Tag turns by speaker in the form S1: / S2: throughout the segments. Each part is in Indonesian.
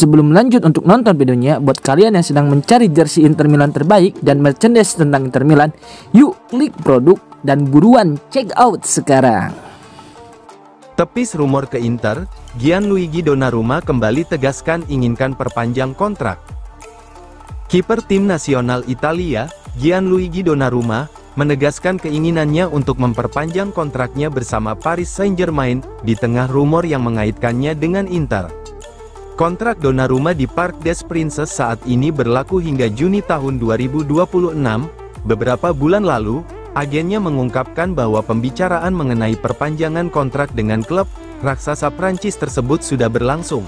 S1: Sebelum lanjut untuk nonton videonya, buat kalian yang sedang mencari jersey Inter Milan terbaik dan merchandise tentang Inter Milan, yuk klik produk dan buruan check out sekarang.
S2: Tepis rumor ke Inter, Gianluigi Donnarumma kembali tegaskan inginkan perpanjang kontrak. Kiper tim nasional Italia, Gianluigi Donnarumma, menegaskan keinginannya untuk memperpanjang kontraknya bersama Paris Saint-Germain, di tengah rumor yang mengaitkannya dengan Inter. Kontrak Donnarumma di Parc des Princes saat ini berlaku hingga Juni tahun 2026. Beberapa bulan lalu, agennya mengungkapkan bahwa pembicaraan mengenai perpanjangan kontrak dengan klub raksasa Prancis tersebut sudah berlangsung.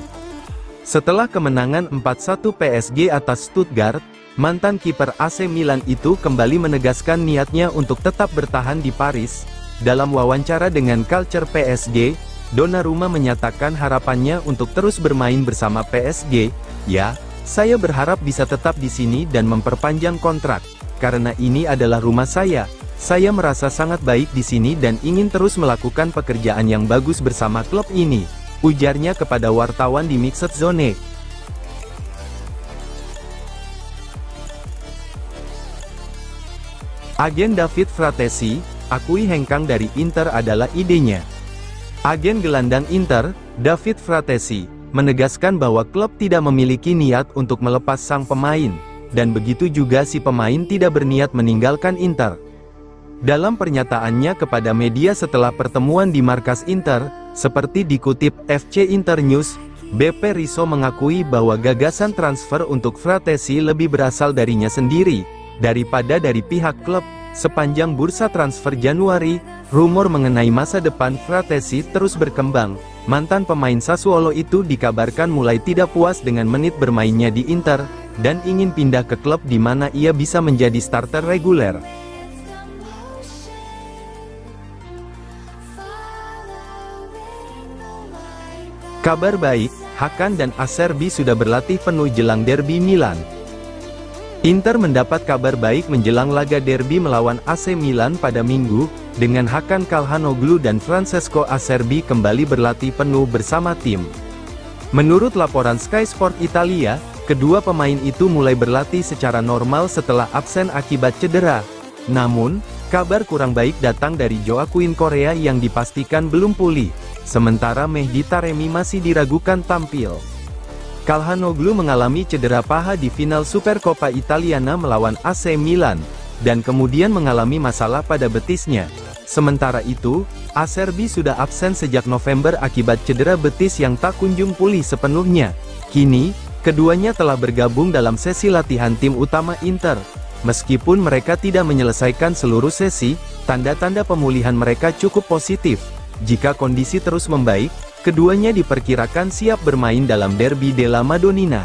S2: Setelah kemenangan 4-1 PSG atas Stuttgart, mantan kiper AC Milan itu kembali menegaskan niatnya untuk tetap bertahan di Paris. Dalam wawancara dengan Culture PSG, Donnarumma menyatakan harapannya untuk terus bermain bersama PSG. "Ya, saya berharap bisa tetap di sini dan memperpanjang kontrak. Karena ini adalah rumah saya. Saya merasa sangat baik di sini dan ingin terus melakukan pekerjaan yang bagus bersama klub ini," ujarnya kepada wartawan di Mixed Zone. Agen David Fratesi akui hengkang dari Inter adalah idenya. Agen gelandang Inter, David Fratesi, menegaskan bahwa klub tidak memiliki niat untuk melepas sang pemain, dan begitu juga si pemain tidak berniat meninggalkan Inter. Dalam pernyataannya kepada media setelah pertemuan di markas Inter, seperti dikutip FC Inter News, BP Rizzo mengakui bahwa gagasan transfer untuk Fratesi lebih berasal darinya sendiri, daripada dari pihak klub. Sepanjang bursa transfer Januari, rumor mengenai masa depan Fratesi terus berkembang. Mantan pemain Sassuolo itu dikabarkan mulai tidak puas dengan menit bermainnya di Inter, dan ingin pindah ke klub di mana ia bisa menjadi starter reguler. Kabar baik, Hakan dan Acerbi sudah berlatih penuh jelang derby Milan. Inter mendapat kabar baik menjelang laga derby melawan AC Milan pada Minggu, dengan Hakan Calhanoglu dan Francesco Acerbi kembali berlatih penuh bersama tim. Menurut laporan Sky Sport Italia, kedua pemain itu mulai berlatih secara normal setelah absen akibat cedera. Namun, kabar kurang baik datang dari Joaquin Korea yang dipastikan belum pulih, sementara Mehdi Taremi masih diragukan tampil. Calhanoglu mengalami cedera paha di final Supercoppa Italiana melawan AC Milan, dan kemudian mengalami masalah pada betisnya. Sementara itu, Acerbi sudah absen sejak November akibat cedera betis yang tak kunjung pulih sepenuhnya. Kini, keduanya telah bergabung dalam sesi latihan tim utama Inter. Meskipun mereka tidak menyelesaikan seluruh sesi, tanda-tanda pemulihan mereka cukup positif. Jika kondisi terus membaik, keduanya diperkirakan siap bermain dalam derby della Madonnina.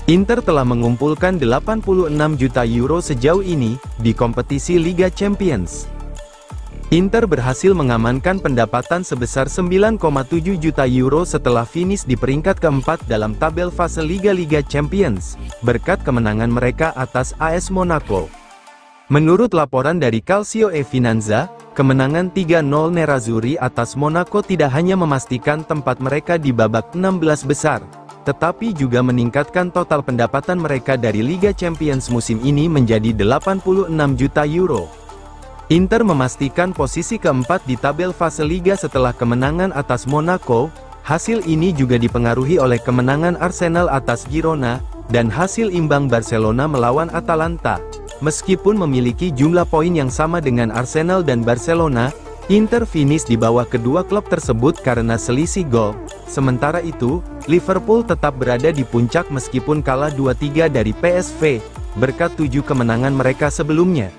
S2: Inter telah mengumpulkan 86 juta euro sejauh ini, di kompetisi Liga Champions. Inter berhasil mengamankan pendapatan sebesar 9,7 juta euro setelah finish di peringkat keempat dalam tabel fase Liga Champions, berkat kemenangan mereka atas AS Monaco. Menurut laporan dari Calcio e Finanza, kemenangan 3-0 Nerazzurri atas Monaco tidak hanya memastikan tempat mereka di babak 16 besar, tetapi juga meningkatkan total pendapatan mereka dari Liga Champions musim ini menjadi 86 juta euro. Inter memastikan posisi keempat di tabel fase Liga setelah kemenangan atas Monaco. Hasil ini juga dipengaruhi oleh kemenangan Arsenal atas Girona, dan hasil imbang Barcelona melawan Atalanta. Meskipun memiliki jumlah poin yang sama dengan Arsenal dan Barcelona, Inter finish di bawah kedua klub tersebut karena selisih gol. Sementara itu, Liverpool tetap berada di puncak meskipun kalah 2-3 dari PSV, berkat 7 kemenangan mereka sebelumnya.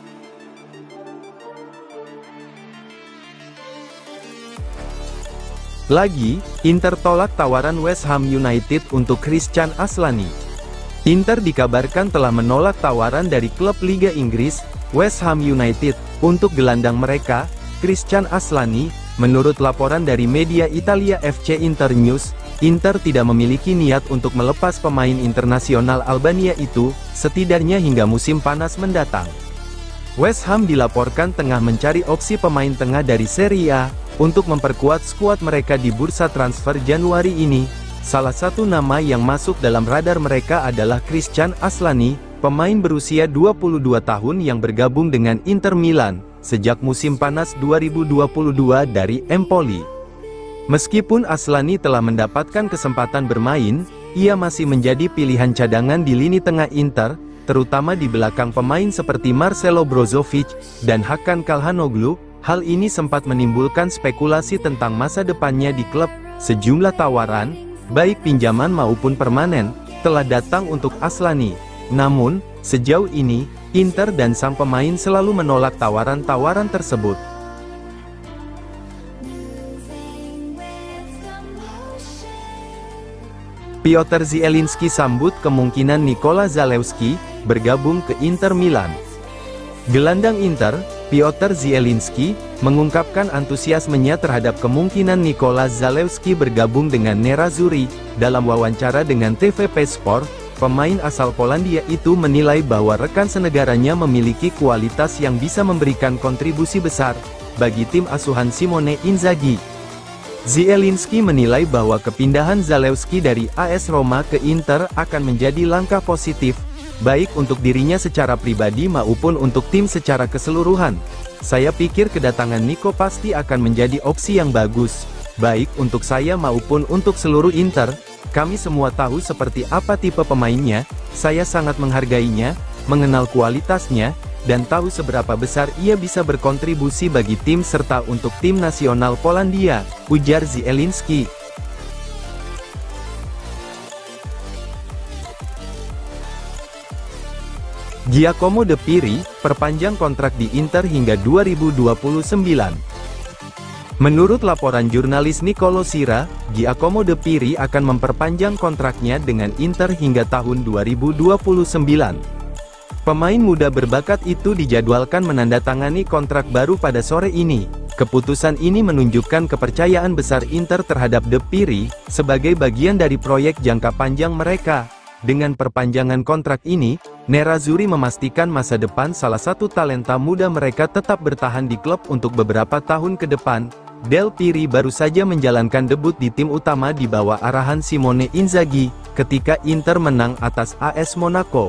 S2: Lagi, Inter tolak tawaran West Ham United untuk Christian Aslani. Inter dikabarkan telah menolak tawaran dari klub Liga Inggris, West Ham United, untuk gelandang mereka, Christian Aslani. Menurut laporan dari media Italia FC Inter News, Inter tidak memiliki niat untuk melepas pemain internasional Albania itu, setidaknya hingga musim panas mendatang. West Ham dilaporkan tengah mencari opsi pemain tengah dari Serie A, Untuk memperkuat skuad mereka di bursa transfer Januari ini, salah satu nama yang masuk dalam radar mereka adalah Christian Aslani, pemain berusia 22 tahun yang bergabung dengan Inter Milan sejak musim panas 2022 dari Empoli. Meskipun Aslani telah mendapatkan kesempatan bermain, ia masih menjadi pilihan cadangan di lini tengah Inter, terutama di belakang pemain seperti Marcelo Brozovic dan Hakan Calhanoglu. Hal ini sempat menimbulkan spekulasi tentang masa depannya di klub. Sejumlah tawaran, baik pinjaman maupun permanen, telah datang untuk Aslani. Namun, sejauh ini, Inter dan sang pemain selalu menolak tawaran-tawaran tersebut. Piotr Zielinski sambut kemungkinan Nikola Zalewski bergabung ke Inter Milan. Gelandang Inter, Piotr Zielinski, mengungkapkan antusiasmenya terhadap kemungkinan Nikola Zalewski bergabung dengan Nerazzurri. Dalam wawancara dengan TVP Sport, pemain asal Polandia itu menilai bahwa rekan senegaranya memiliki kualitas yang bisa memberikan kontribusi besar bagi tim asuhan Simone Inzaghi. Zielinski menilai bahwa kepindahan Zalewski dari AS Roma ke Inter akan menjadi langkah positif, baik untuk dirinya secara pribadi maupun untuk tim secara keseluruhan. Saya pikir kedatangan Nico pasti akan menjadi opsi yang bagus, baik untuk saya maupun untuk seluruh Inter. Kami semua tahu seperti apa tipe pemainnya, saya sangat menghargainya, mengenal kualitasnya, dan tahu seberapa besar ia bisa berkontribusi bagi tim serta untuk tim nasional Polandia, ujar Zielinski. Giacomo De Piri, perpanjang kontrak di Inter hingga 2029. Menurut laporan jurnalis Nicolo Sira, Giacomo De Piri akan memperpanjang kontraknya dengan Inter hingga tahun 2029. Pemain muda berbakat itu dijadwalkan menandatangani kontrak baru pada sore ini. Keputusan ini menunjukkan kepercayaan besar Inter terhadap De Piri, sebagai bagian dari proyek jangka panjang mereka. Dengan perpanjangan kontrak ini, Nerazzurri memastikan masa depan salah satu talenta muda mereka tetap bertahan di klub untuk beberapa tahun ke depan. Del Piri baru saja menjalankan debut di tim utama di bawah arahan Simone Inzaghi, ketika Inter menang atas AS Monaco.